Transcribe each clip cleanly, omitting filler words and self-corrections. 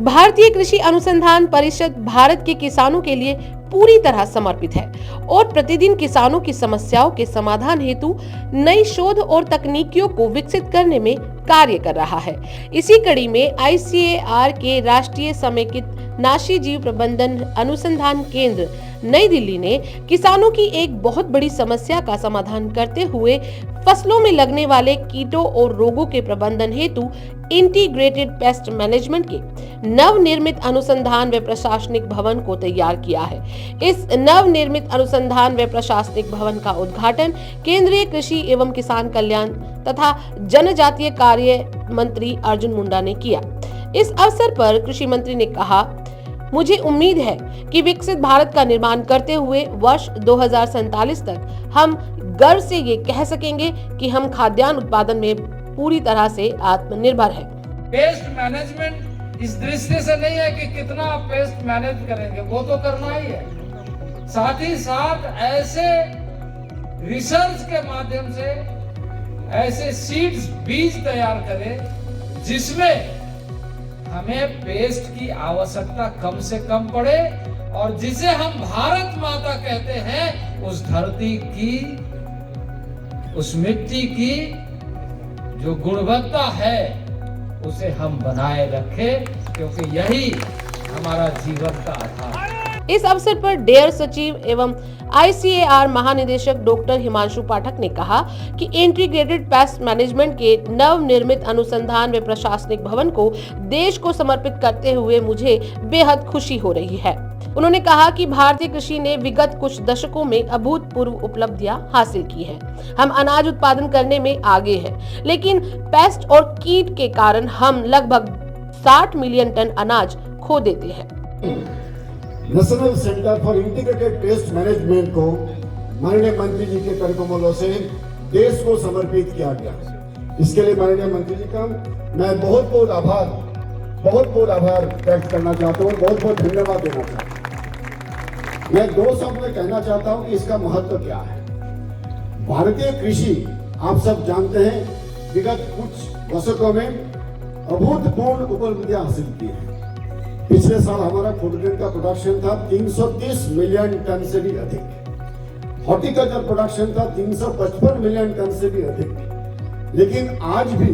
भारतीय कृषि अनुसंधान परिषद भारत के किसानों के लिए पूरी तरह समर्पित है और प्रतिदिन किसानों की समस्याओं के समाधान हेतु नई शोध और तकनीकियों को विकसित करने में कार्य कर रहा है। इसी कड़ी में ICAR के राष्ट्रीय समेकित नाशी जीव प्रबंधन अनुसंधान केंद्र नई दिल्ली ने किसानों की एक बहुत बड़ी समस्या का समाधान करते हुए फसलों में लगने वाले कीटों और रोगों के प्रबंधन हेतु इंटीग्रेटेड पेस्ट मैनेजमेंट के नवनिर्मित अनुसंधान व प्रशासनिक भवन को तैयार किया है। इस नवनिर्मित अनुसंधान व प्रशासनिक भवन का उद्घाटन केंद्रीय कृषि एवं किसान कल्याण तथा जनजातीय कार्य मंत्री अर्जुन मुंडा ने किया। इस अवसर पर कृषि मंत्री ने कहा, मुझे उम्मीद है कि विकसित भारत का निर्माण करते हुए वर्ष 2047 तक हम गर्व से ये कह सकेंगे कि हम खाद्यान्न उत्पादन में पूरी तरह से आत्मनिर्भर हैं। पेस्ट मैनेजमेंट इस दृष्टि से नहीं है कि कितना आप पेस्ट मैनेज करेंगे, वो तो करना ही है, साथ ही साथ ऐसे रिसर्च के माध्यम से ऐसे सीड्स बीज तैयार करें जिसमें हमें पेस्ट की आवश्यकता कम से कम पड़े और जिसे हम भारत माता कहते हैं, उस धरती की, उस मिट्टी की जो गुणवत्ता है उसे हम बनाए रखें, क्योंकि यही हमारा जीवन का आधार है। इस अवसर पर डेयर सचिव एवं ICAR महानिदेशक डॉक्टर हिमांशु पाठक ने कहा कि इंटीग्रेटेड पेस्ट मैनेजमेंट के नवनिर्मित अनुसंधान व प्रशासनिक भवन को देश को समर्पित करते हुए मुझे बेहद खुशी हो रही है। उन्होंने कहा कि भारतीय कृषि ने विगत कुछ दशकों में अभूतपूर्व उपलब्धियां हासिल की हैं। हम अनाज उत्पादन करने में आगे हैं, लेकिन पेस्ट और कीट के कारण हम लगभग 60 मिलियन टन अनाज खो देते हैं। National centre for integrated pest management को माननीय मंत्री जी के कार्यक्रमों से देश को समर्पित किया गया। इसके लिए माननीय मंत्री जी का मैं बहुत बहुत आभार व्यक्त करना चाहता हूँ, बहुत बहुत धन्यवाद देना चाहता हूँ। मैं दो शब्द में कहना चाहता हूँ कि इसका महत्व क्या है। भारतीय कृषि आप सब जानते हैं, विगत कुछ दशकों में अभूतपूर्व उपलब्धियां हासिल की है। पिछले साल हमारा फूड ग्रेन का प्रोडक्शन था 330 मिलियन टन से भी अधिक, हॉर्टिकल्चर प्रोडक्शन था 355 मिलियन टन से भी अधिक, लेकिन आज भी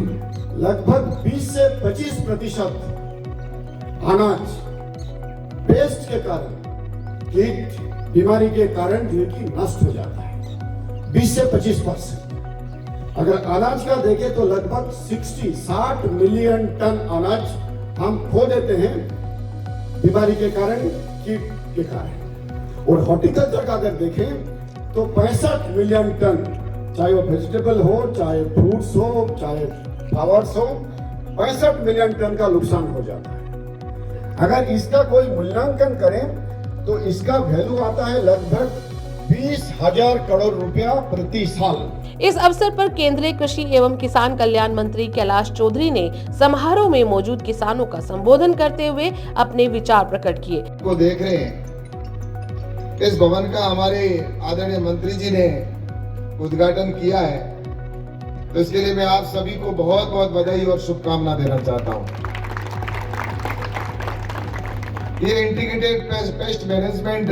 लगभग 20 से 25% अनाज पेस्ट के कारण, कीट बीमारी के कारण जो कि नष्ट हो जाता है। 20 से 25%। अगर अनाज का देखें तो लगभग 60 मिलियन टन अनाज हम खो देते हैं बीमारी के कारण, कीट के कारण। और हॉर्टिकल्चर का अगर देखें तो 65 मिलियन टन, चाहे वो वेजिटेबल हो, चाहे फ्रूट्स हो, चाहे फ्लावर्स हो, 65 मिलियन टन का नुकसान हो जाता है। अगर इसका कोई मूल्यांकन करें तो इसका वैल्यू आता है लगभग 20,000 करोड़ रुपया प्रति साल। इस अवसर पर केंद्रीय कृषि एवं किसान कल्याण मंत्री कैलाश चौधरी ने समारोह में मौजूद किसानों का संबोधन करते हुए अपने विचार प्रकट किए। को देख रहे हैं, इस भवन का हमारे आदरणीय मंत्री जी ने उद्घाटन किया है, तो इसके लिए मैं आप सभी को बहुत बहुत बधाई और शुभकामना देना चाहता हूं। ये इंटीग्रेटेड पेस्ट मैनेजमेंट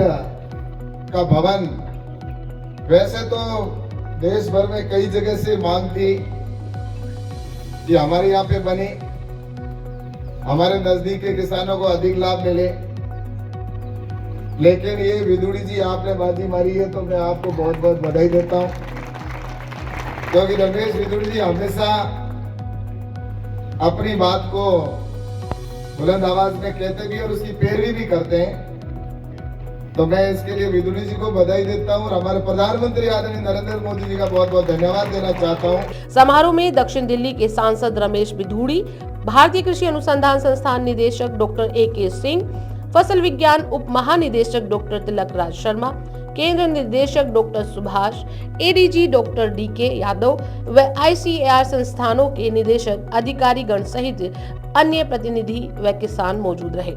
का भवन वैसे तो देश भर में कई जगह से मांग थी कि हमारे यहाँ पे बने, हमारे नजदीक के किसानों को अधिक लाभ मिले, लेकिन ये विदुड़ी जी आपने बाजी मारी है, तो मैं आपको बहुत बहुत बधाई देता हूँ, क्योंकि रमेश विदुड़ी जी हमेशा अपनी बात को बुलंद आवाज में कहते भी और उसकी पैरवी भी करते हैं। तो मैं इसके लिए विदुड़ी जी को बधाई देता हूँ और हमारे प्रधानमंत्री आदरणीय नरेंद्र मोदी जी का बहुत बहुत धन्यवाद देना चाहता हूँ। समारोह में दक्षिण दिल्ली के सांसद रमेश बिधूड़ी, भारतीय कृषि अनुसंधान संस्थान निदेशक डॉक्टर AK सिंह, फसल विज्ञान उप महानिदेशक डॉक्टर तिलक राज शर्मा, केंद्र निदेशक doctor Subhash, ADG doctor DK Yadav व ICAR संस्थानों के निदेशक अधिकारी गण सहित अन्य प्रतिनिधि व किसान मौजूद रहे।